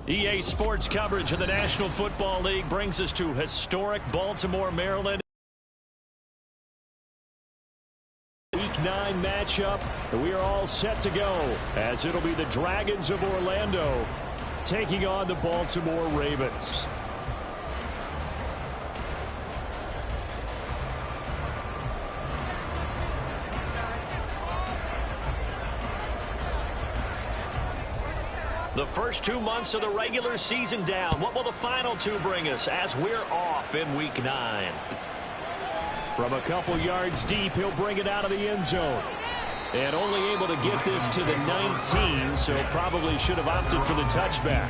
EA Sports coverage of the National Football League brings us to historic Baltimore, Maryland. Week 9 matchup, and we are all set to go as it'll be the Dragons of Orlando taking on the Baltimore Ravens. The first 2 months of the regular season down. What will the final 2 bring us as we're off in Week 9? From a couple yards deep, he'll bring it out of the end zone. And only able to get this to the 19, so probably should have opted for the touchback.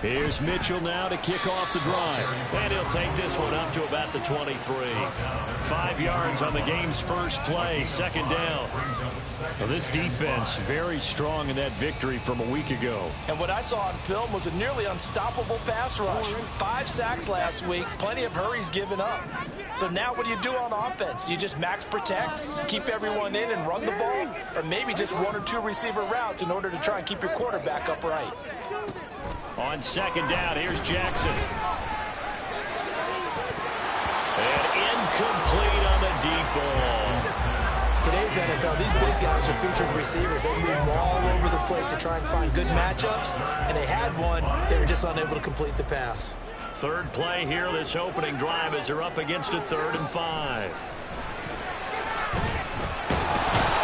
Here's Mitchell now to kick off the drive. And he'll take this one up to about the 23. 5 yards on the game's first play, second down. Well, this defense very strong in that victory from a week ago. And what I saw on film was a nearly unstoppable pass rush. 5 sacks last week, plenty of hurries given up. So now what do you do on offense? You just max protect, keep everyone in and run the ball, or maybe just 1 or 2 receiver routes in order to try and keep your quarterback upright. On second down, here's Jackson. And incomplete on the deep ball. Today's NFL, these big guys are featured receivers. They move all over the place to try and find good matchups, and they had one. They were just unable to complete the pass. Third play here, this opening drive as they're up against a 3rd and 5.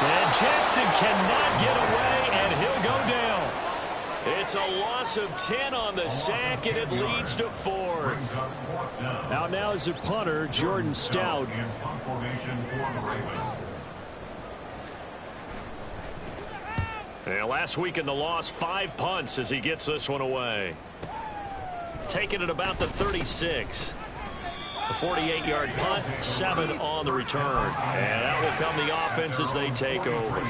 And Jackson cannot get away, and he'll go down. It's a loss of 10 on the sack, and it leads to 4th. Out now is the punter, Jordan Stout. Last week in the loss, 5 punts as he gets this one away. Taking it about the 36. A 48-yard punt, 7 on the return. And that will come the offense as they take over.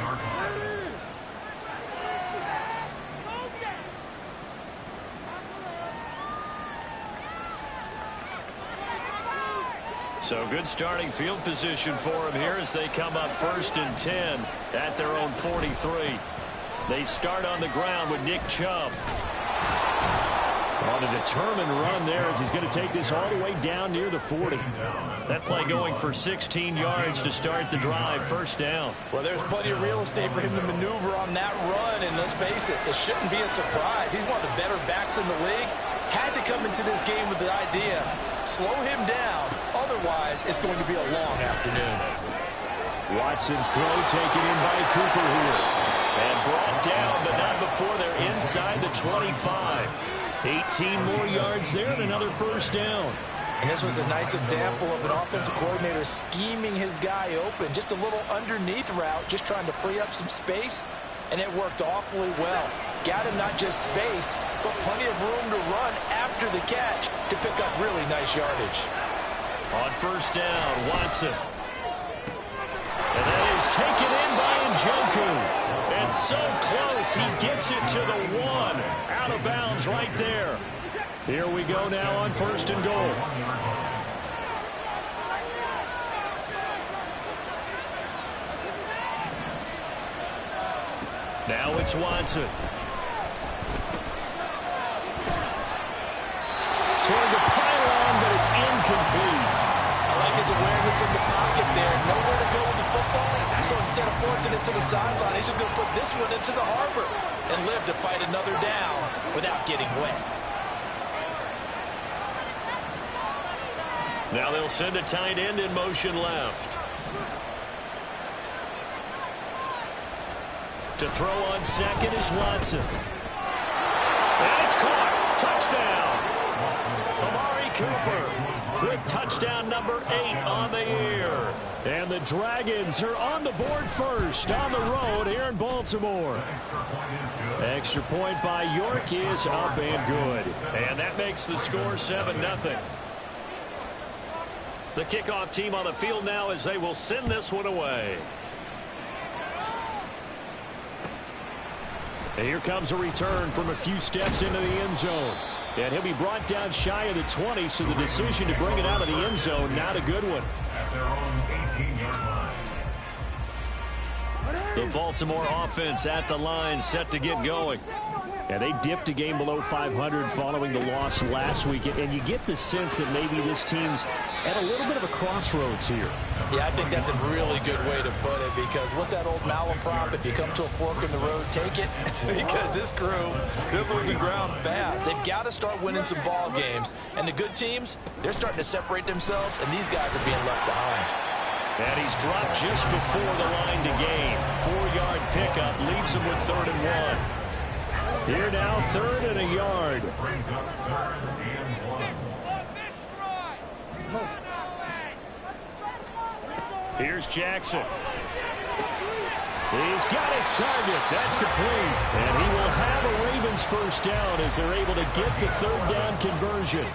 So good starting field position for them here as they come up 1st and 10 at their own 43. They start on the ground with Nick Chubb. On a determined run there as he's going to take this all the way down near the 40. That play going for 16 yards to start the drive, 1st down. Well, there's plenty of real estate for him to maneuver on that run, and let's face it, it shouldn't be a surprise. He's one of the better backs in the league. Had to come into this game with the idea, slow him down, otherwise it's going to be a long afternoon. Watson's throw taken in by Cooper here. And brought down, but not before they're inside the 25. 18 more yards there and another 1st down. And this was a nice example of an offensive coordinator scheming his guy open. Just a little underneath route, just trying to free up some space, and it worked awfully well. Got him not just space, but plenty of room to run after the catch to pick up really nice yardage. On 1st down, Watson. And that is taken in by Njoku. And so close, he gets it to the 1. Out of bounds right there. Here we go now on 1st and goal. Now it's Watson. Toward the pylon, but it's incomplete. I like his awareness in the pocket there. Nowhere to go with the football. So instead of forcing it to the sideline, he's just going to put this one into the harbor and live to fight another down without getting wet. Now they'll send a tight end in motion left. To throw on second is Watson. And it's caught. Touchdown. Amari Cooper with touchdown number 8 on the year. And the Dragons are on the board first on the road here in Baltimore. Extra point by York is up and good. And that makes the score 7-0. The kickoff team on the field now as they will send this one away. And here comes a return from a few steps into the end zone. And he'll be brought down shy of the 20, so the decision to bring it out of the end zone, not a good one. At their own 18-yard line. The Baltimore offense at the line, set to get going. And they dipped a game below 500 following the loss last week. And you get the sense that maybe this team's at a little bit of a crossroads here. Yeah, I think that's a really good way to put it, because what's that old malaprop? If you come to a fork in the road, take it. Because this crew, they're losing ground fast. They've got to start winning some ball games. And the good teams, they're starting to separate themselves, and these guys are being left behind. And he's dropped just before the line to gain. 4-yard pickup leaves him with 3rd and 1. Here now, 3rd and a yard. Here's Jackson. He's got his target. That's complete. And he will have a Ravens first down as they're able to get the 3rd down conversion.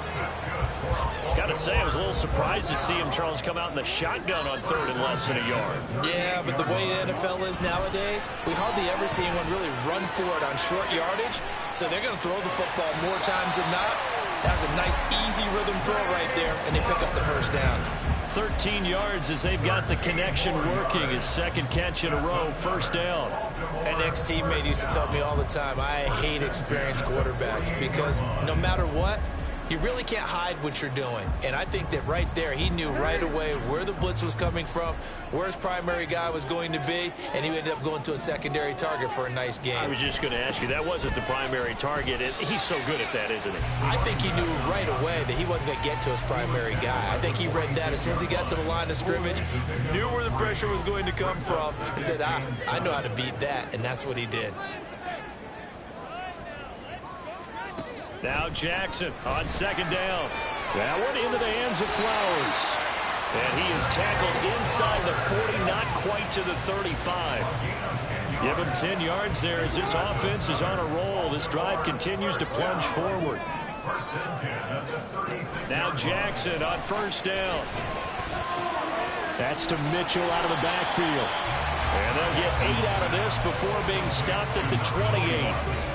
Got to say, I was a little surprised to see him, Charles, come out in the shotgun on 3rd and less than a yard. Yeah, but the way the NFL is nowadays, we hardly ever see anyone really run for it on short yardage. So they're going to throw the football more times than not. That was a nice, easy rhythm throw right there, and they pick up the first down. 13 yards as they've got the connection working. His 2nd catch in a row, first down. An ex-teammate used to tell me all the time, I hate experienced quarterbacks, because no matter what, you really can't hide what you're doing. And I think that right there, he knew right away where the blitz was coming from, where his primary guy was going to be, and he ended up going to a secondary target for a nice game. I was just going to ask you, that wasn't the primary target. He's so good at that, isn't he? I think he knew right away that he wasn't going to get to his primary guy. I think he read that as soon as he got to the line of scrimmage, knew where the pressure was going to come from, and said, I know how to beat that, and that's what he did. Now Jackson on 2nd down. That one into the hands of Flowers. And he is tackled inside the 40, not quite to the 35. Give him 10 yards there as this offense is on a roll. This drive continues to plunge forward. Now Jackson on 1st down. That's to Mitchell out of the backfield. And they'll get 8 out of this before being stopped at the 28.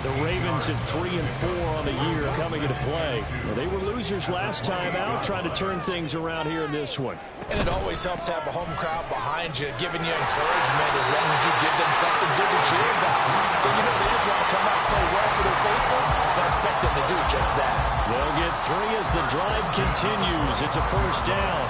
The Ravens at 3 and 4 on the year coming into play. Well, they were losers last time out, trying to turn things around here in this one. And it always helps to have a home crowd behind you, giving you encouragement as long as you give them something good to cheer about. So you know they just want to come out and play well for their faithful. I expect them to do just that. They'll get 3 as the drive continues. It's a first down.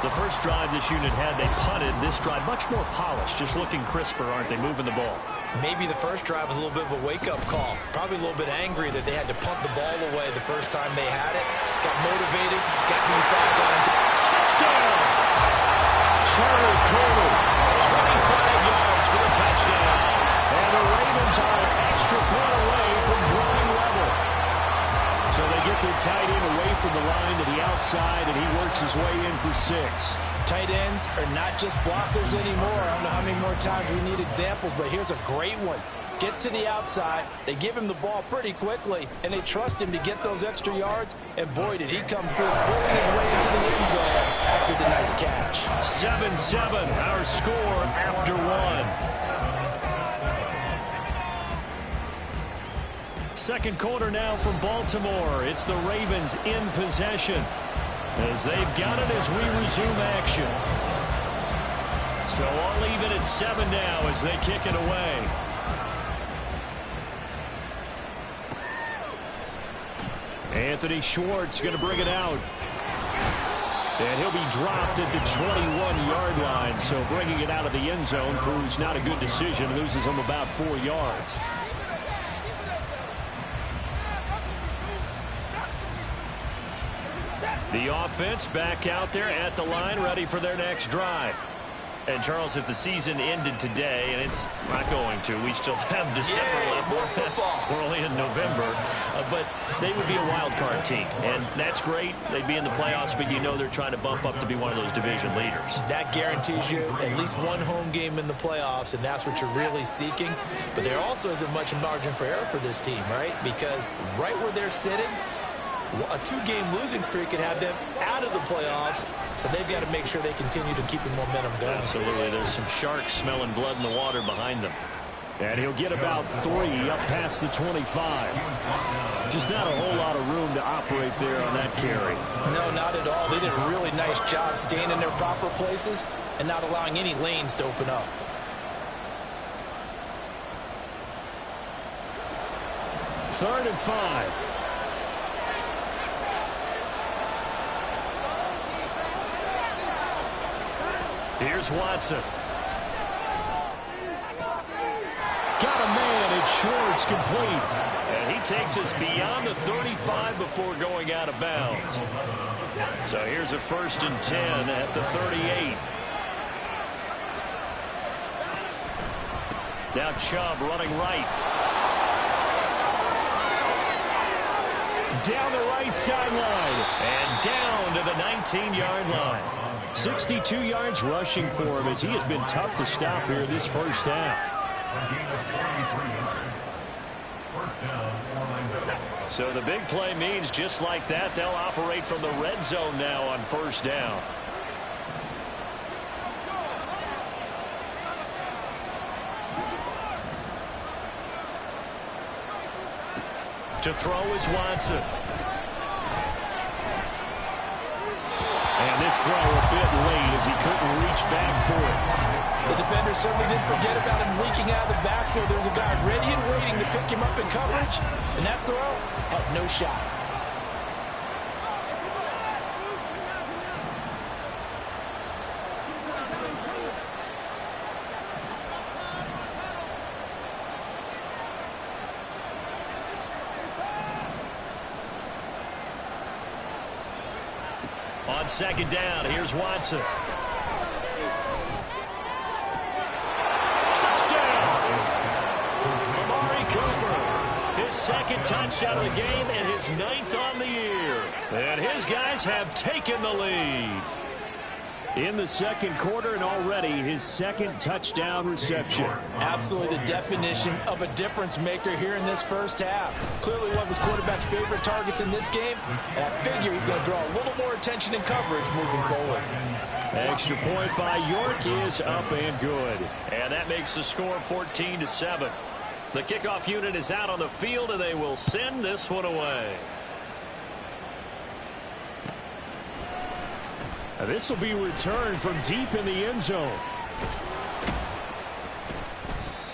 The first drive this unit had, they punted. This drive much more polished, just looking crisper, aren't they, moving the ball? Maybe the first drive was a little bit of a wake-up call. Probably a little bit angry that they had to punt the ball away the first time they had it. Got motivated, got to the sidelines. Touchdown! Charlie Coleman, 25 yards for the touchdown. And the Ravens are an extra point away from drawing level. So they get their tight end away from the line to the outside, and he works his way in for 6. Tight ends are not just blockers anymore. I don't know how many more times we need examples, but here's a great one. Gets to the outside, they give him the ball pretty quickly, and they trust him to get those extra yards, and boy, did he come through, bulling his way into the end zone after the nice catch. 7-7, our score after 1. Second quarter now from Baltimore. It's the Ravens in possession, as they've got it as we resume action. So all even at 7 now as they kick it away. Anthony Schwartz going to bring it out. And he'll be dropped at the 21-yard line. So bringing it out of the end zone proves not a good decision. Loses him about 4 yards. The offense back out there at the line, ready for their next drive. And, Charles, if the season ended today, and it's not going to, we still have December left. We're only in November. But they would be a wild card team. And that's great. They'd be in the playoffs, but you know they're trying to bump up to be one of those division leaders. That guarantees you at least one home game in the playoffs, and that's what you're really seeking. But there also isn't much margin for error for this team, right? Because right where they're sitting, A 2-game losing streak could have them out of the playoffs, so they've got to make sure they continue to keep the momentum going. Absolutely. There's some sharks smelling blood in the water behind them. And he'll get about 3 up past the 25. Just not a whole lot of room to operate there on that carry. No, not at all. They did a really nice job staying in their proper places and not allowing any lanes to open up. Third and 5. Here's Watson. Got a man. It's short. It's complete. And he takes us beyond the 35 before going out of bounds. So here's a 1st and 10 at the 38. Now Chubb running right. Down the right sideline. And down to the 19-yard line. 62 yards rushing for him as he has been tough to stop here this first half. So the big play means just like that, they'll operate from the red zone now on 1st down. To throw is Watson. And this throw a bit late as he couldn't reach back for it. The defender certainly didn't forget about him leaking out of the backfield. There's a guy ready and waiting to pick him up in coverage, and that throw had no shot. On 2nd down, here's Watson. His 2nd touchdown of the game and his 9th on the year. And his guys have taken the lead. In the 2nd quarter and already his 2nd touchdown reception. Absolutely the definition of a difference maker here in this first half. Clearly one of his quarterback's favorite targets in this game. And I figure he's going to draw a little more attention and coverage moving forward. Extra point by York is up and good. And that makes the score 14-7. The kickoff unit is out on the field, and they will send this one away. Now this will be returned from deep in the end zone.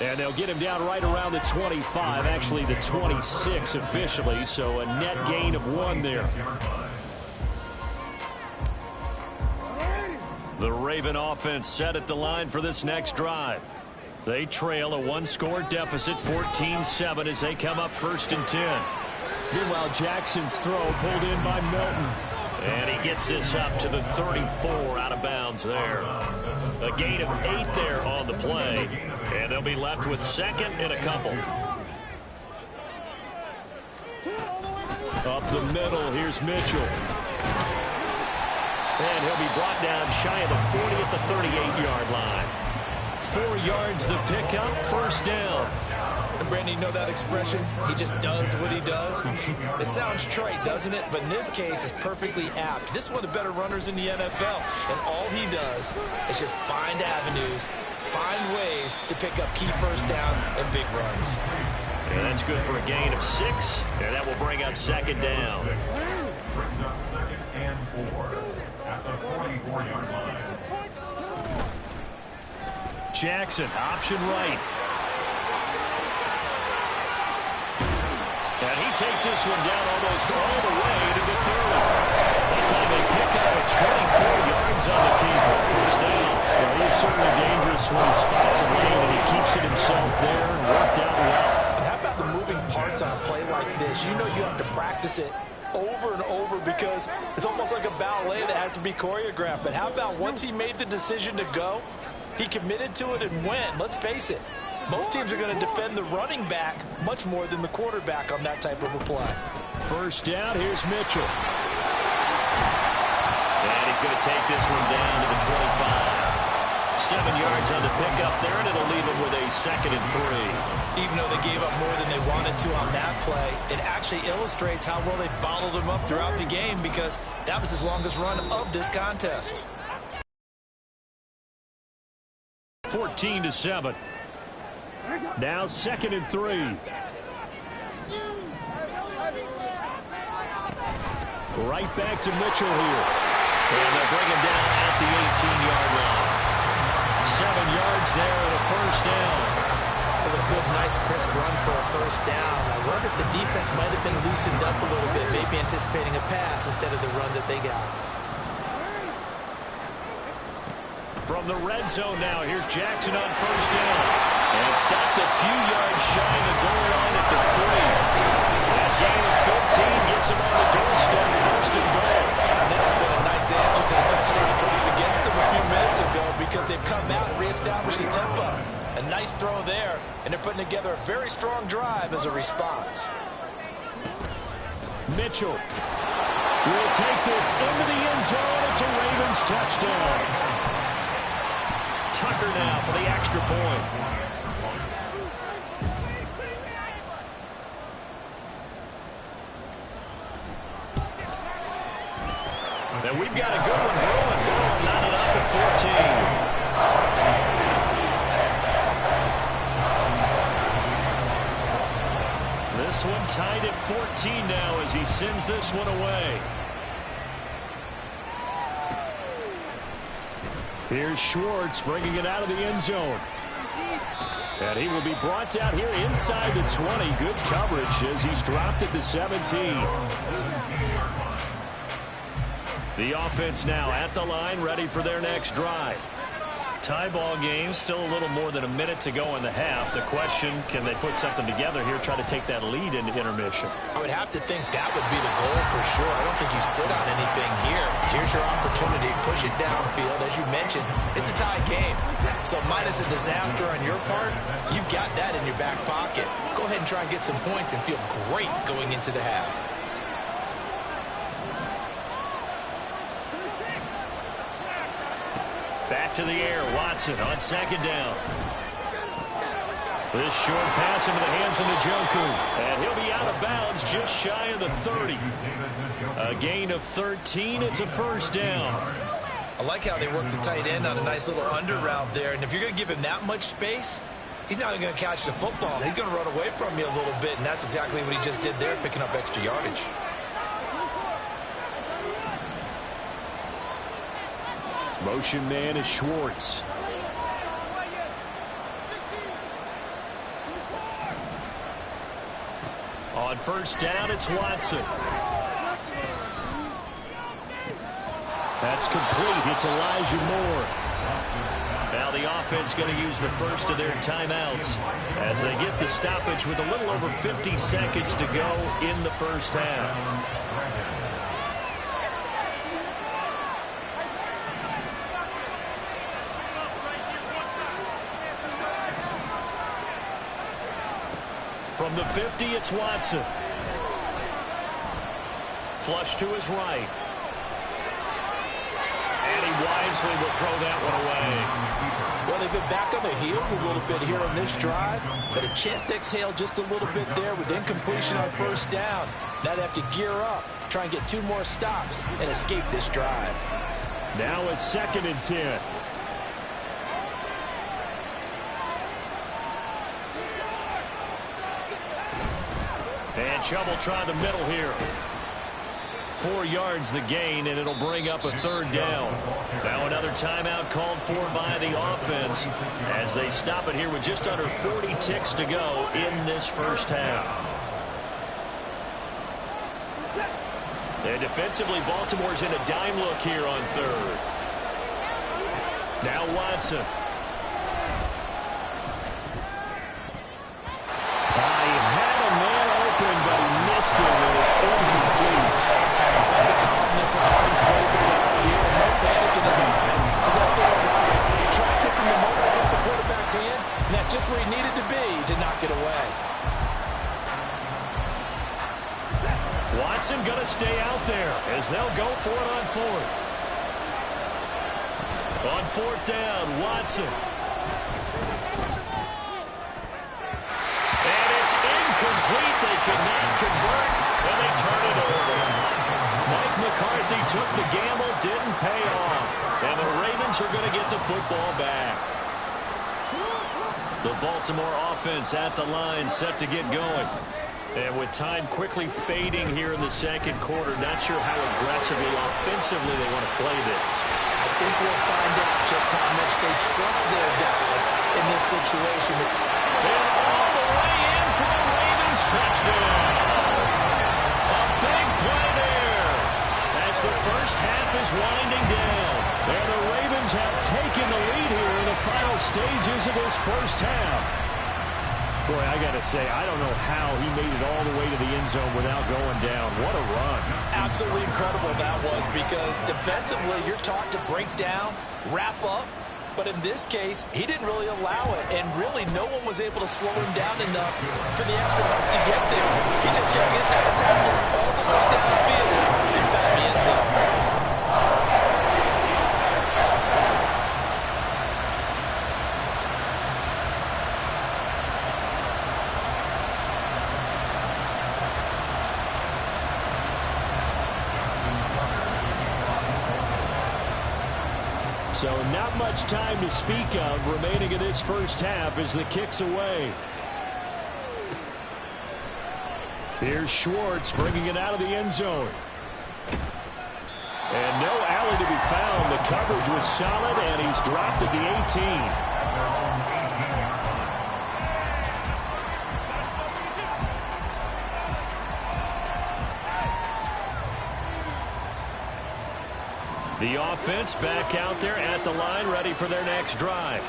And they'll get him down right around the 25, actually the 26 officially, so a net gain of 1 there. The Raven offense set at the line for this next drive. They trail a 1-score deficit, 14-7, as they come up 1st and 10. Meanwhile, Jackson's throw pulled in by Milton. And he gets this up to the 34 out of bounds there. A gain of 8 there on the play. And they'll be left with 2nd and a couple. Up the middle, here's Mitchell. And he'll be brought down shy of the 40 at the 38-yard line. 4 yards the pickup, 1st down. And Brandon, you know that expression? He just does what he does. It sounds trite, doesn't it? But in this case, it's perfectly apt. This is one of the better runners in the NFL. And all he does is just find avenues, find ways to pick up key 1st downs and big runs. And that's good for a gain of 6. And that will bring up 2nd down. Brings up 2nd and 4 at the 44-yard line. Jackson, option right. And he takes this one down almost all the way to the 30. That time they pick up at 24 yards on the keeper. 1st down. Well, he's certainly dangerous when he spots a lane, and he keeps it himself there and worked out well. And how about the moving parts on a play like this? You know you have to practice it over and over because it's almost like a ballet that has to be choreographed. But how about once he made the decision to go, he committed to it and went. Let's face it, most teams are going to defend the running back much more than the quarterback on that type of a play. 1st down, here's Mitchell. And he's going to take this one down to the 25. 7 yards on the pickup there, and it'll leave him with a 2nd and 3. Even though they gave up more than they wanted to on that play, it actually illustrates how well they bottled them up throughout the game because that was his longest run of this contest. 14-7. Now 2nd and 3. Right back to Mitchell here. And they'll bring him down at the 18-yard line. 7 yards there and a first down. That was a good, nice, crisp run for a first down. I wonder if the defense might have been loosened up a little bit, maybe anticipating a pass instead of the run that they got. From the red zone now, here's Jackson on first down. And it's stopped a few yards shy of the goal line at the 3. That gain of 15 gets him on the doorstep, first and goal. And this has been a nice answer to the touchdown drive against them a few minutes ago because they've come out and reestablished the tempo. A nice throw there, and they're putting together a very strong drive as a response. Mitchell will take this into the end zone. It's a Ravens touchdown. Tucker now for the extra point. Now we've got a good one brewing. We're lining up at 14. This one tied at 14 now as he sends this one away. Here's Schwartz bringing it out of the end zone. And he will be brought down here inside the 20. Good coverage as he's dropped at the 17. The offense now at the line, ready for their next drive. Tie ball game, still a little more than a minute to go in the half. The question, can they put something together here, try to take that lead into intermission? I would have to think that would be the goal for sure. I don't think you sit on anything here. Here's your opportunity. Push it downfield. As you mentioned, it's a tie game. So minus a disaster on your part, you've got that in your back pocket. Go ahead and try and get some points and feel great going into the half. Back to the air, Watson on second down. This short pass into the hands of Njoku. And he'll be out of bounds just shy of the 30. A gain of 13, it's a first down. I like how they work the tight end on a nice little under route there. And if you're going to give him that much space, he's not going to catch the football. He's going to run away from you a little bit, and that's exactly what he just did there, picking up extra yardage. Motion man is Schwartz. On first down, it's Watson. That's complete. It's Elijah Moore. Now the offense going to use the first of their timeouts as they get the stoppage with a little over 50 seconds to go in the first half. From the 50, it's Watson. Flush to his right. And he wisely will throw that one away. Well, they've been back on their heels a little bit here on this drive, but a chance to exhale just a little bit there with incompletion on first down. Now they have to gear up, try and get 2 more stops, and escape this drive. Now a 2nd and 10. And Chubb will try the middle here. 4 yards the gain, and it'll bring up a third down. Now another timeout called for by the offense as they stop it here with just under 40 ticks to go in this first half. And defensively, Baltimore's in a dime look here on third. Now Watson. But he missed it, and it's incomplete. The calmness of having played the ball here, no panic in his eyes as that throw tracked it from the moment it hit the quarterback's hand, and that's just where he needed to be to knock it away. Watson going to stay out there as they'll go for it on fourth. On fourth down, Watson. they could not convert, and they turn it over. Mike McCarthy took the gamble, didn't pay off. And the Ravens are going to get the football back. The Baltimore offense at the line, set to get going. And with time quickly fading here in the second quarter, not sure how aggressively, offensively they want to play this. I think we'll find out just how much they trust their guys in this situation. And all the way in for a Ravens touchdown. A big play there as the first half is winding down. And the Ravens have taken the lead here in the final stages of this first half. Boy, I got to say, I don't know how he made it all the way to the end zone without going down. What a run. Absolutely incredible that was, because defensively you're taught to break down, wrap up. But in this case, he didn't really allow it. And really, no one was able to slow him down enough for the extra help to get there. He just kept getting out of tackles all the way downfield and found the end zone. So not much time to speak of remaining in this first half as the kick's away. Here's Schwartz bringing it out of the end zone. And no alley to be found. The coverage was solid, and he's dropped at the 18. The offense back out there at the line, ready for their next drive.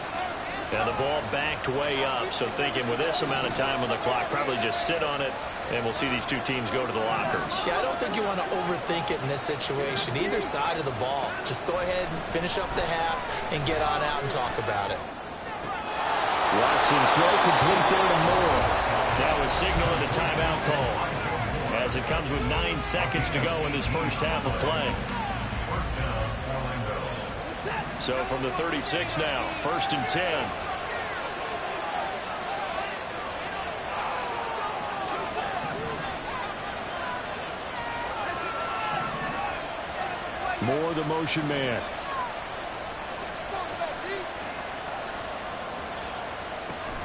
And the ball backed way up, so thinking with this amount of time on the clock, probably just sit on it, and we'll see these two teams go to the lockers. Yeah, I don't think you want to overthink it in this situation. Either side of the ball. Just go ahead and finish up the half and get on out and talk about it. Watson's throw complete there to Moore. That was signaling the timeout call, as it comes with 9 seconds to go in this first half of play. So from the 36 now, 1st and 10. Moore, the motion man.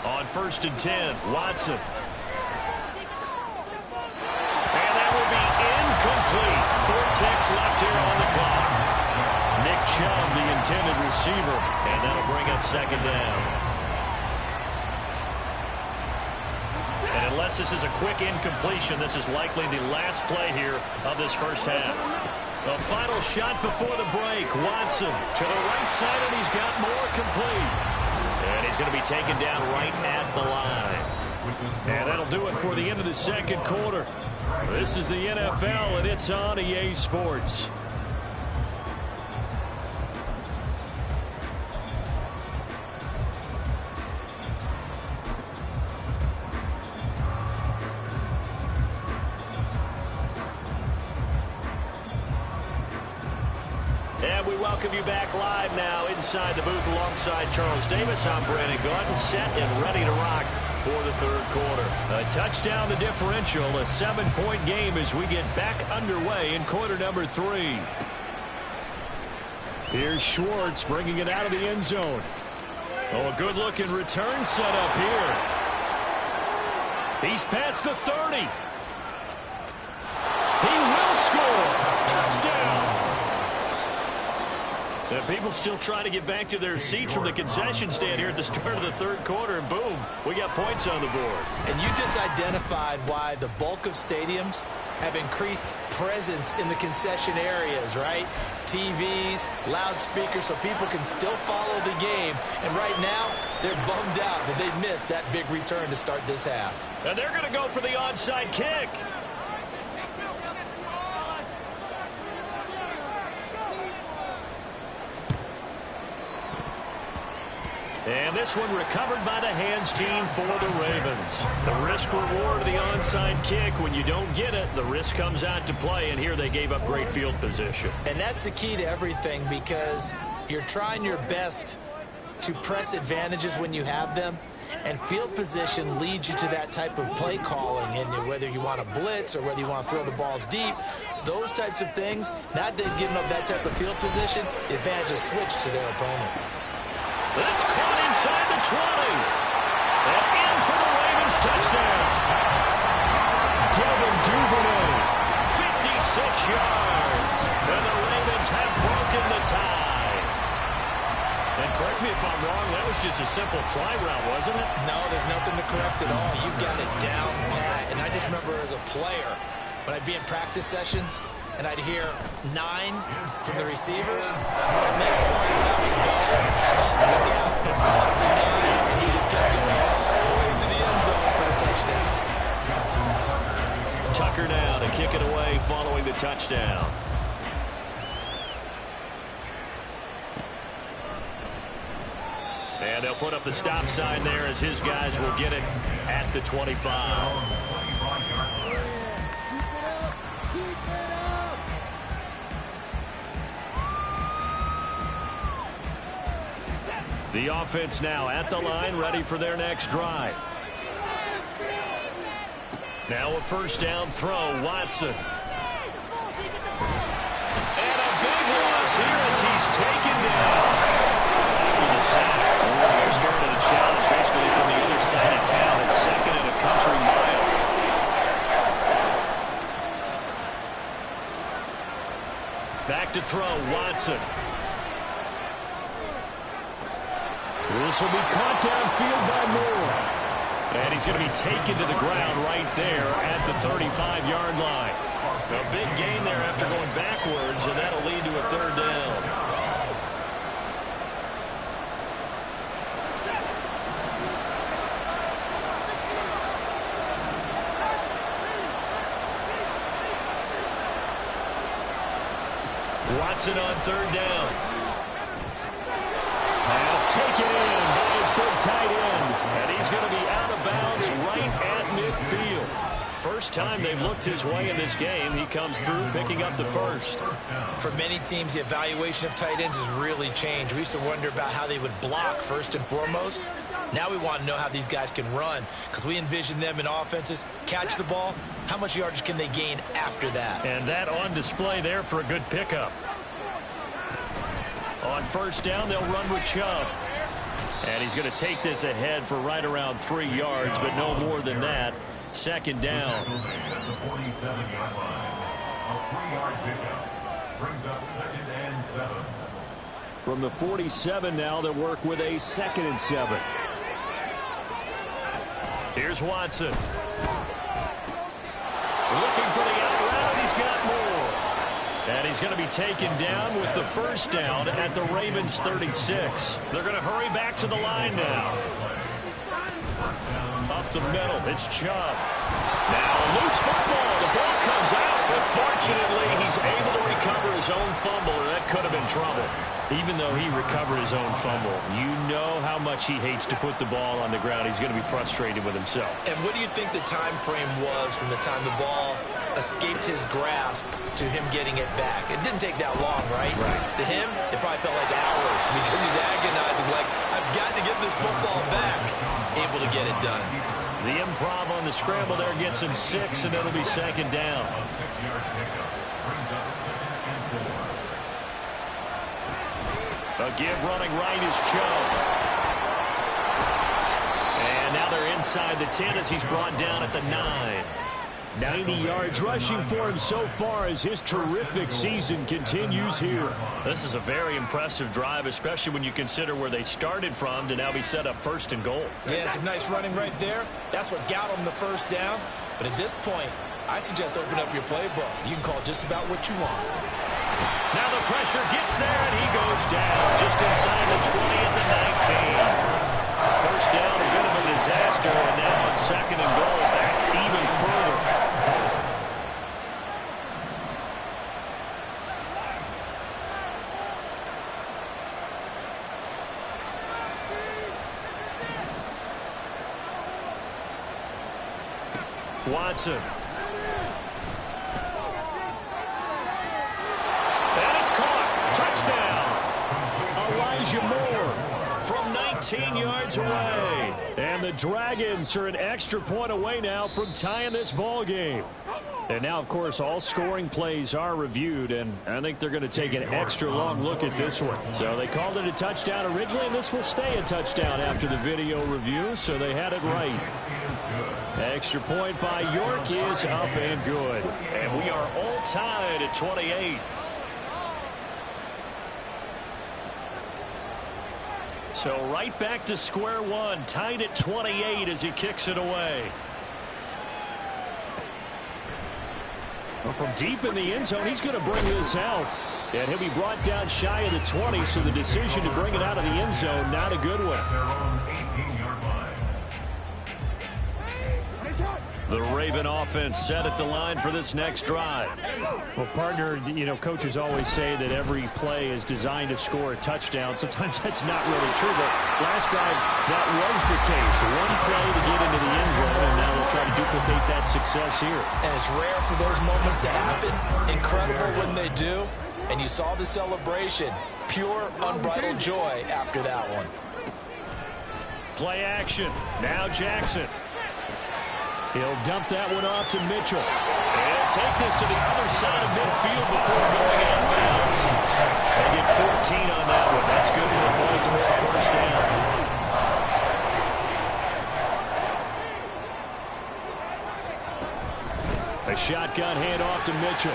On 1st and 10, Watson. And that will be incomplete. 4 ticks left here on the clock. Nick Chubb, the intended receiver, and that'll bring up 2nd down. And unless this is a quick incompletion, this is likely the last play here of this first half. A final shot before the break. Watson to the right side, and he's got more complete. And he's going to be taken down right at the line. And that'll do it for the end of the second quarter. This is the NFL, and it's on EA Sports. And we welcome you back live now inside the booth alongside Charles Davis. I'm Brandon Gaudin, set and ready to rock for the third quarter. A touchdown, the differential, a 7-point game as we get back underway in quarter number 3. Here's Schwartz bringing it out of the end zone. Oh, a good-looking return set up here. He's past the 30. He will score. Touchdown. And people still trying to get back to their seats from the concession stand here at the start of the third quarter, and boom, we got points on the board. And you just identified why the bulk of stadiums have increased presence in the concession areas, right? TVs, loudspeakers, so people can still follow the game. And right now, they're bummed out that they missed that big return to start this half. And they're going to go for the onside kick. And this one recovered by the hands team for the Ravens. The risk reward of the onside kick. When you don't get it, the risk comes out to play, and here they gave up great field position. And that's the key to everything, because you're trying your best to press advantages when you have them. And field position leads you to that type of play calling, and whether you want to blitz or whether you want to throw the ball deep, those types of things, now they've given up that type of field position, the advantage is switched to their opponent. That's caught inside the 20. And in for the Ravens touchdown. Devin Duvernay, 56 yards. And the Ravens have broken the tie. And correct me if I'm wrong, that was just a simple fly route, wasn't it? No, there's nothing to correct at all. You've got it down pat. And I just remember as a player, when I'd be in practice sessions, and I'd hear 9 from the receivers, and make fly route go, look out, that's the 9, and he just kept going all the way to the end zone for the touchdown. Tucker now to kick it away following the touchdown. And they'll put up the stop sign there as his guys will get it at the 25. The offense now at the line, ready for their next drive. Now a first down throw, Watson. And a big loss here as he's taken down. After the sack, they're starting a challenge basically from the other side of town. It's second and a country mile. Back to throw, Watson. This will be caught downfield by Moore. And he's going to be taken to the ground right there at the 35-yard line. A big gain there after going backwards, and that'll lead to a third down. Watson on third down. Pass taken in by his big tight end. And he's going to be out of bounds right at midfield. First time they've looked his way in this game. He comes through picking up the first. For many teams, the evaluation of tight ends has really changed. We used to wonder about how they would block first and foremost. Now we want to know how these guys can run, because we envision them in offenses catch the ball. How much yardage can they gain after that? And that on display there for a good pickup. On first down, they'll run with Chubb. And he's going to take this ahead for right around 3 yards, but no more than that. Second down. At the 47-yard line, a 3-yard pickup brings up 2nd and 7. From the 47 now, they'll work with a 2nd and 7. Here's Watson. Looking for the out route. He's got more. And he's going to be taken down with the first down at the Ravens 36. They're going to hurry back to the line now. Up the middle, it's Chubb. Now a loose football. The ball comes out, but fortunately he's able to recover his own fumble, or that could have been trouble. Even though he recovered his own fumble, you know how much he hates to put the ball on the ground. He's going to be frustrated with himself. And what do you think the time frame was from the time the ball escaped his grasp to him getting it back? It didn't take that long, right? To him, it probably felt like hours because he's agonizing, like, I've got to get this football back. Able to get it done. The improv on the scramble there gets him 6, and it'll be second down. A 6-yard pickup brings up 2nd and 4. A give running right is Chubb. And now they're inside the 10 as he's brought down at the 9. 90 yards rushing for him so far as his terrific season continues here. This is a very impressive drive, especially when you consider where they started from to now be set up 1st and goal. Yeah, some nice running right there. That's what got them the first down. But at this point, I suggest open up your playbook. You can call just about what you want. Now the pressure gets there, and he goes down just inside the 20 at the 19. First down, a bit of a disaster, and now on 2nd and goal, back even further. Watson. And it's caught. Touchdown. Elijah Moore from 19 yards away. And the the Dragons are an extra point away now from tying this ball game. And now, of course, all scoring plays are reviewed, and I think they're going to take an extra long look at this one. So they called it a touchdown originally, and this will stay a touchdown after the video review, so they had it right. Extra point by York is up and good. And we are all tied at 28. So right back to square one, tied at 28 as he kicks it away. Well, from deep in the end zone, he's going to bring this out. And he'll be brought down shy of the 20, so the decision to bring it out of the end zone, not a good one. The Raven offense set at the line for this next drive. Well, partner, you know, coaches always say that every play is designed to score a touchdown. Sometimes that's not really true, but last drive that was the case. One play to get into the end zone, and now they'll try to duplicate that success here. And it's rare for those moments to happen. Incredible when they do. And you saw the celebration. Pure, unbridled joy after that one. Play action. Now Jackson. He'll dump that one off to Mitchell. And take this to the other side of midfield before going out of bounds. They get 14 on that one. That's good for the Baltimore first down. A shotgun handoff to Mitchell.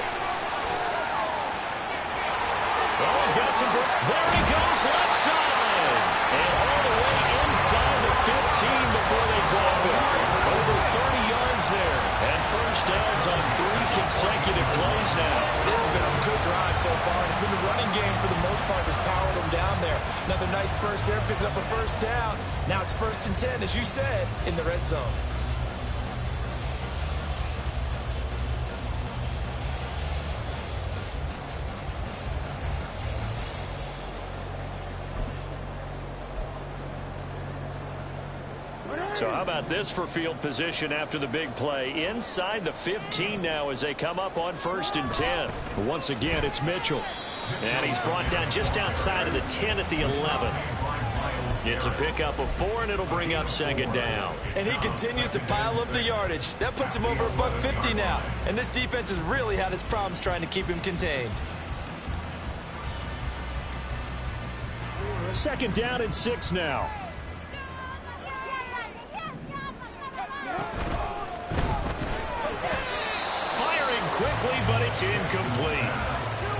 Oh, he's got some. There he goes, left side. And all the way inside the 15 before they drop it. Over 30 yards there. And first downs on 3 consecutive plays now. This has been a good drive so far. It's been the running game for the most part that's powered them down there. Another nice burst there, picking up a first down. Now it's 1st and 10, as you said, in the red zone. So how about this for field position after the big play? Inside the 15 now as they come up on 1st and 10. Once again, it's Mitchell. And he's brought down just outside of the 10 at the 11. It's a pickup of 4, and it'll bring up 2nd down. And he continues to pile up the yardage. That puts him over $150 now. And this defense has really had its problems trying to keep him contained. 2nd down and 6 now. Quickly, but it's incomplete.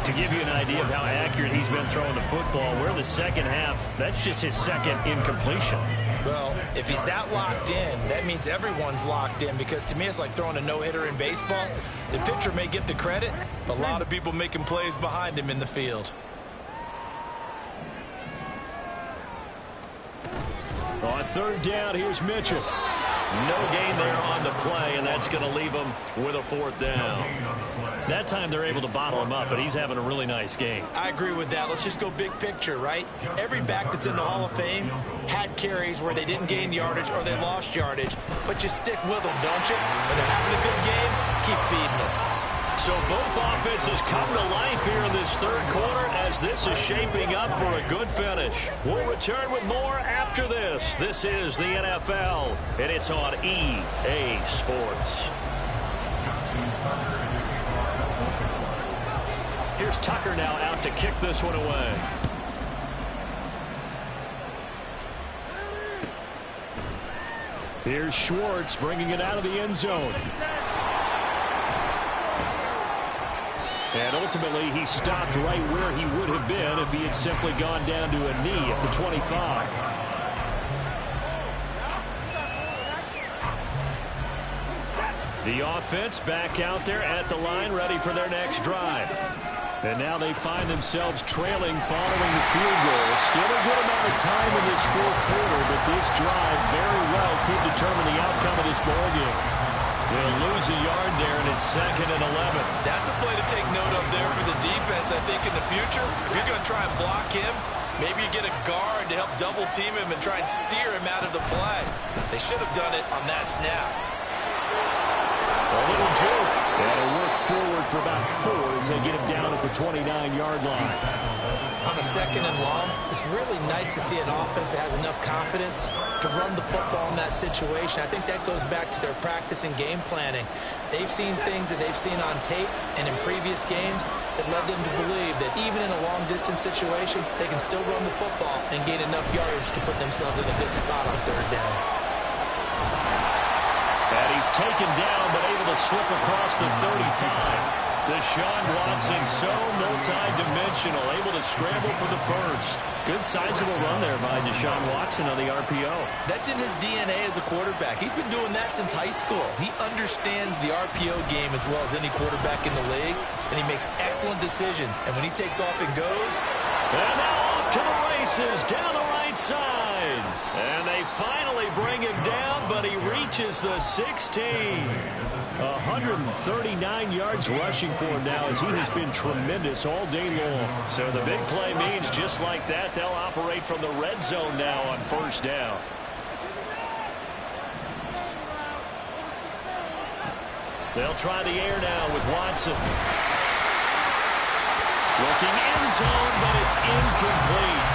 To give you an idea of how accurate he's been throwing the football, we're the second half. That's just his 2nd incompletion. Well, if he's that locked in, that means everyone's locked in, because to me it's like throwing a no-hitter in baseball. The pitcher may get the credit, a lot of people making plays behind him in the field. On 3rd down, here's Mitchell. No gain there on the play, and that's going to leave him with a 4th down. That time they're able to bottle him up, but he's having a really nice game. I agree with that. Let's just go big picture, right? Every back that's in the Hall of Fame had carries where they didn't gain yardage or they lost yardage, but you stick with them, don't you? When they're having a good game, keep feeding them. So both offenses come to life here in this 3rd quarter as this is shaping up for a good finish. We'll return with more after this. This is the NFL, and it's on EA Sports. Here's Tucker now out to kick this one away. Here's Schwartz bringing it out of the end zone. And ultimately, he stopped right where he would have been if he had simply gone down to a knee at the 25. The offense back out there at the line, ready for their next drive. And now they find themselves trailing following the field goal. Still a good amount of time in this 4th quarter, but this drive very well could determine the outcome of this ballgame. They'll lose a yard there, and it's 2nd and 11. That's a play to take note of there for the defense, I think, in the future. If you're going to try and block him, maybe you get a guard to help double-team him and try and steer him out of the play. They should have done it on that snap. A little juke, That'll work forward for about 4 as they get him down at the 29-yard line. On a 2nd and long, it's really nice to see an offense that has enough confidence to run the football in that situation. I think that goes back to their practice and game planning. They've seen things that they've seen on tape and in previous games that led them to believe that even in a long-distance situation, they can still run the football and gain enough yardage to put themselves in a good spot on 3rd down. And he's taken down, but able to slip across the 35. Deshaun Watson, so multi-dimensional, able to scramble for the first. Good sizable run there by Deshaun Watson on the RPO. That's in his DNA as a quarterback. He's been doing that since high school. He understands the RPO game as well as any quarterback in the league, and he makes excellent decisions. And when he takes off and goes... And now off to the races down the right side. And they finally bring him down, but he reaches the 16. 139 yards rushing for him now as he has been tremendous all day long. So the big play means just like that, they'll operate from the red zone now on 1st down. They'll try the air now with Watson. Looking end zone, but it's incomplete.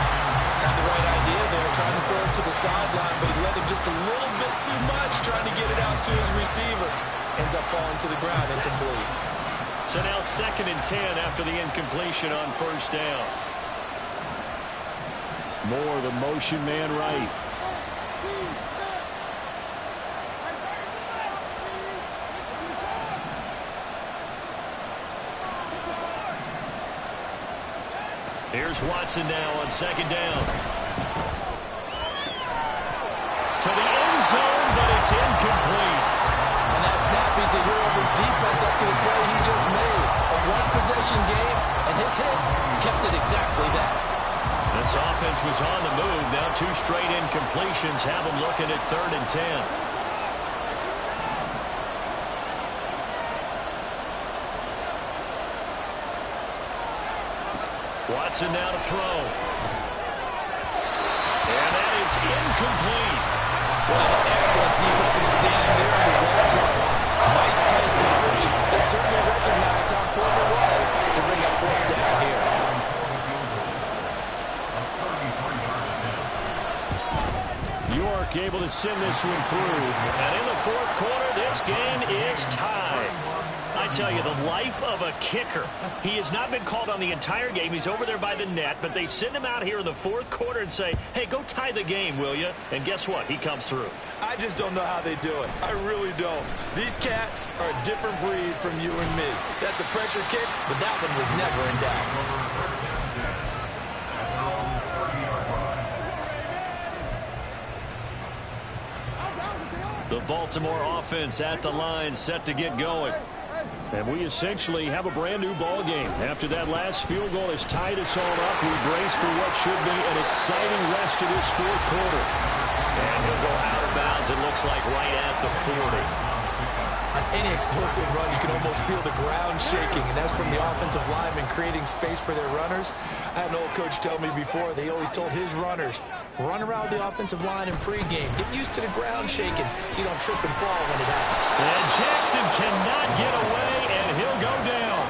Had the right idea there, trying to throw it to the sideline, but he let him just a little bit too much, trying to get it out to his receiver. Ends up falling to the ground, incomplete. So now 2nd and 10 after the incompletion on 1st down. More the motion man right. Here's Watson now on 2nd down. To the end zone, but it's incomplete. And that snap, he's a hero of his defense up to the play he just made. A one-possession game, and his hit kept it exactly that. This offense was on the move. Now 2 straight incompletions have them looking at 3rd and 10. Watson now to throw. And that is incomplete. What an excellent defensive stand there in the red zone. Nice tight coverage. They certainly recognized how important it was to bring up 4th down here. York able to send this one through. And in the 4th quarter, this game is tied. I tell you, the life of a kicker. He has not been called on the entire game. He's over there by the net, but they send him out here in the 4th quarter and say, hey, go tie the game, will you? And guess what? He comes through. I just don't know how they do it. I really don't. These cats are a different breed from you and me. That's a pressure kick, but that one was never in doubt. The Baltimore offense at the line, set to get going. And we essentially have a brand-new ball game. After that last field goal has tied us all up, we brace for what should be an exciting rest of this 4th quarter. And he'll go out of bounds, it looks like, right at the 40. On any explosive run, you can almost feel the ground shaking, and that's from the offensive linemen creating space for their runners. I had an old coach tell me before, they always told his runners, run around the offensive line in pregame. Get used to the ground shaking so you don't trip and fall when it happens. And Jackson cannot get away, and he'll go down.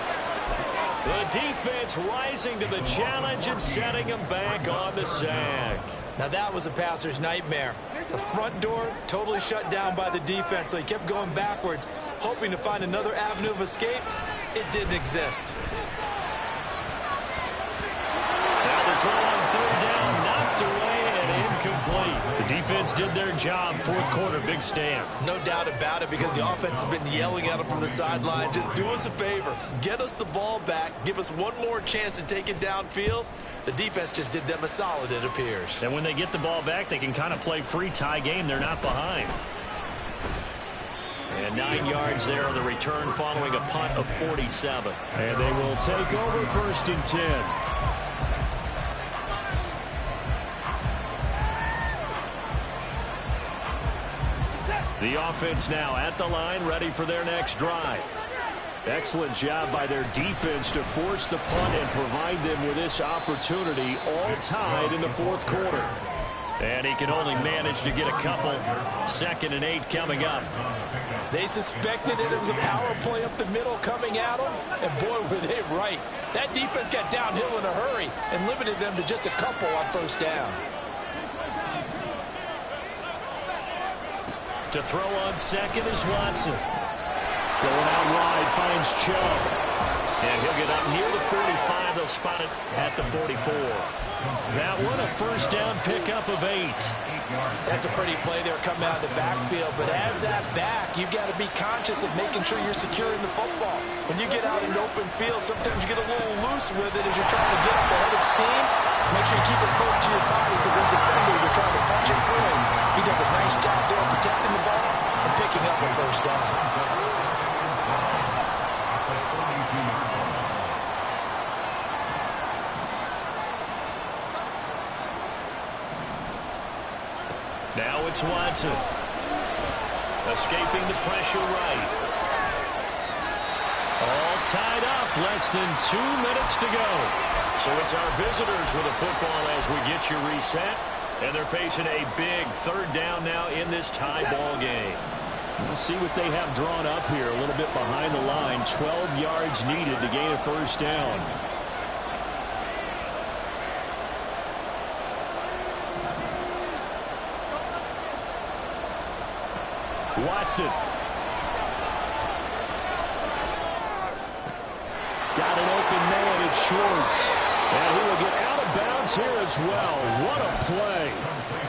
The defense rising to the challenge and setting him back on the sack. Now that was a passer's nightmare. The front door totally shut down by the defense, so he kept going backwards, hoping to find another avenue of escape. It didn't exist. Now the throw on 3rd down, knocked away and incomplete. The defense did their job, 4th quarter, big stand. No doubt about it, because the offense has been yelling at him from the sideline. Just do us a favor. Get us the ball back. Give us one more chance to take it downfield. The defense just did them a solid, it appears. And when they get the ball back, they can kind of play free tie game. They're not behind. And 9 yards there on the return following a punt of 47. And they will take over 1st and 10. The offense now at the line, ready for their next drive. Excellent job by their defense to force the punt and provide them with this opportunity, all tied in the 4th quarter. And he can only manage to get a couple. 2nd and 8 coming up. They suspected it was a power play up the middle coming at them, and boy, were they right. That defense got downhill in a hurry and limited them to just a couple on 1st down. To throw on 2nd is Watson. Going out wide, finds Chubb. And he'll get up near the 45. They'll spot it at the 44. That one, a 1st down pickup of 8. That's a pretty play there coming out of the backfield. But as that back, you've got to be conscious of making sure you're securing the football. When you get out in open field, sometimes you get a little loose with it as you're trying to get up ahead of steam. Make sure you keep it close to your body because those defenders are trying to punch it free. He does a nice job there protecting the ball and picking up a 1st down. Now it's Watson. Escaping the pressure right. All tied up. Less than 2 minutes to go. So it's our visitors with a football as we get you reset. And they're facing a big 3rd down now in this tie ball game. We'll see what they have drawn up here. A little bit behind the line. 12 yards needed to gain a 1st down. Watson. Got an open man. It's Schwartz. And he will get out of bounds here as well. What a play.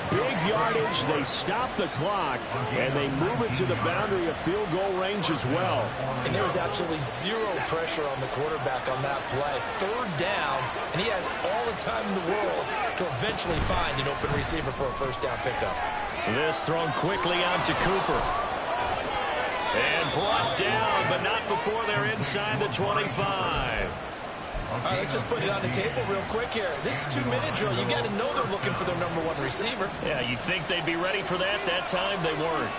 Big yardage. They stop the clock. And they move it to the boundary of field goal range as well. And there was absolutely zero pressure on the quarterback on that play. 3rd down. And he has all the time in the world to eventually find an open receiver for a 1st down pickup. This thrown quickly out to Cooper. And brought down, but not before they're inside the 25. All right, let's just put it on the table real quick here. This is 2-minute drill. You got to know they're looking for their number 1 receiver. Yeah, you'd think they'd be ready for that. That time they weren't.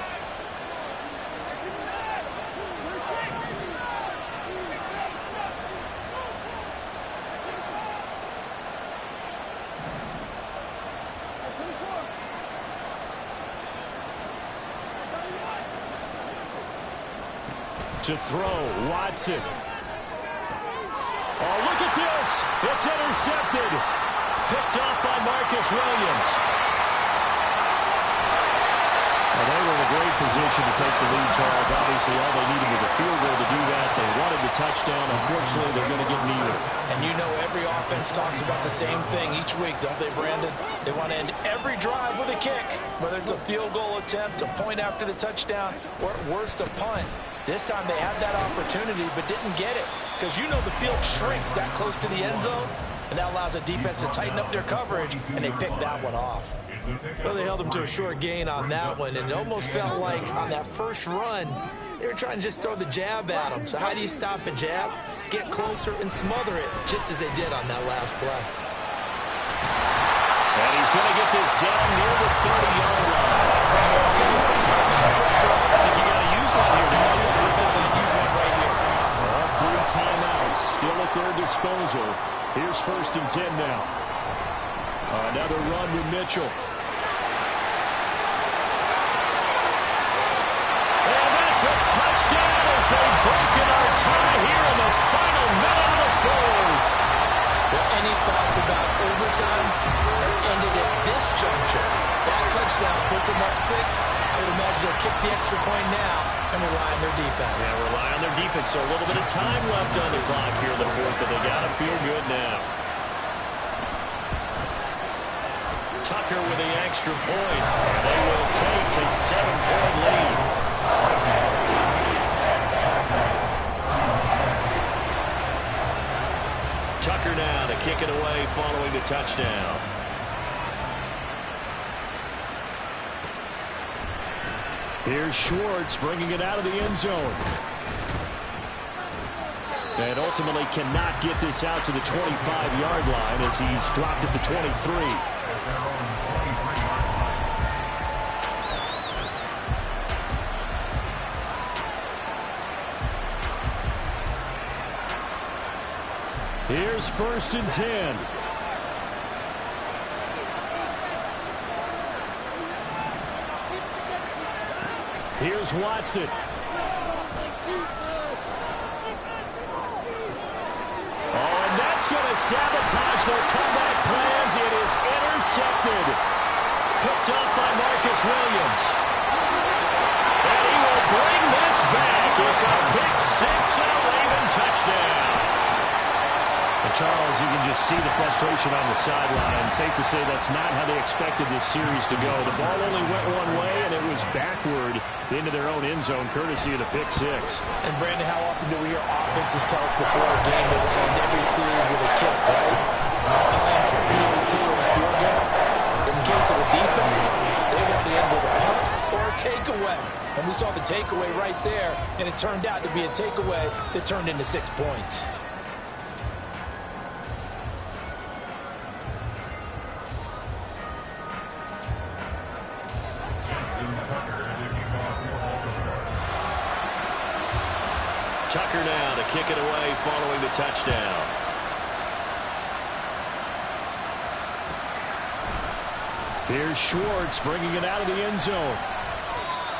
To throw, Watson. Oh, look at this. It's intercepted. Picked up by Marcus Williams. Well, they were in a great position to take the lead, Charles. Obviously, all they needed was a field goal to do that. They wanted the touchdown. Unfortunately, they're going to get neither. And you know every offense talks about the same thing each week, don't they, Brandon? They want to end every drive with a kick, whether it's a field goal attempt, a point after the touchdown, or at worst, a punt. This time they had that opportunity but didn't get it because you know the field shrinks that close to the end zone, and that allows the defense to tighten up their coverage, and they picked that one off. Well, they held them to a short gain on that one, and it almost felt like on that first run, they were trying to just throw the jab at them. So how do you stop a jab? Get closer and smother it, just as they did on that last play. And he's going to get this down near the 30-yard line. Can you see timeouts left or I think you got to use one here, don't you? Use one right here. All 3 timeouts still at their disposal. Here's 1st and 10 now. Another run with Mitchell. And that's a touchdown as they've broken our tie here in the final minute of the 4th. Well, any thoughts about overtime that ended at this juncture? That touchdown puts them up 6. I would imagine they'll kick the extra point now and rely on their defense. Yeah, rely on their defense. So a little bit of time left on the clock here in the 4th, but they got to feel good now. Tucker with the extra point. And they will take a 7-point lead. Tucker now to kick it away following the touchdown. Here's Schwartz bringing it out of the end zone. And ultimately cannot get this out to the 25-yard line as he's dropped at the 23. Here's 1st and 10. Here's Watson. Oh, and that's going to sabotage their comeback plans. It is intercepted. Picked up by Marcus Williams. And he will bring this back. It's a pick six and a Raven touchdown. And Charles, you can just see the frustration on the sideline. Safe to say that's not how they expected this series to go. The ball only went one way, and it was backward into their own end zone, courtesy of the pick six. And, Brandon, how often do we hear offenses tell us before a game that we're going to end every series with a kick, right? Punt, PAT, or a field goal. In the case of a defense, they want to end with a punt or a takeaway. And we saw the takeaway right there, and it turned out to be a takeaway that turned into 6 points. Tucker now to kick it away following the touchdown. Here's Schwartz bringing it out of the end zone.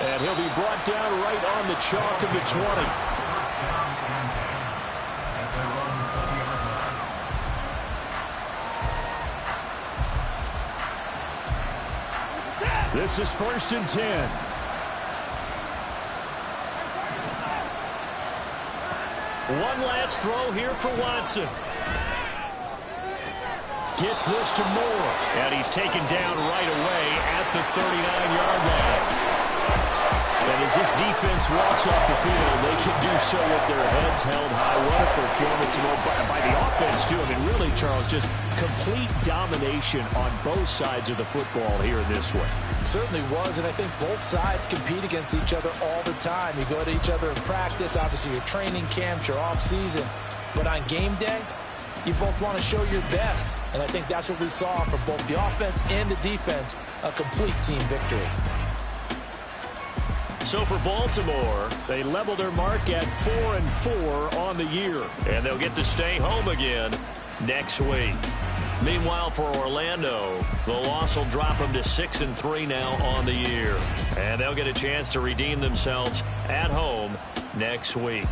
And he'll be brought down right on the chalk of the 20. This is 1st and 10. One last throw here for Watson. Gets this to Moore. And he's taken down right away at the 39-yard line. And as this defense walks off the field, they can do so with their heads held high. What a performance by the offense, too. I mean, really, Charles, just complete domination on both sides of the football here in this one. It certainly was, and I think both sides compete against each other all the time. You go to each other in practice, obviously your training camps, your off-season. But on game day, you both want to show your best. And I think that's what we saw from both the offense and the defense, a complete team victory. So for Baltimore, they level their mark at 4-4 on the year. And they'll get to stay home again next week. Meanwhile, for Orlando, the loss will drop them to 6-3 now on the year. And they'll get a chance to redeem themselves at home next week.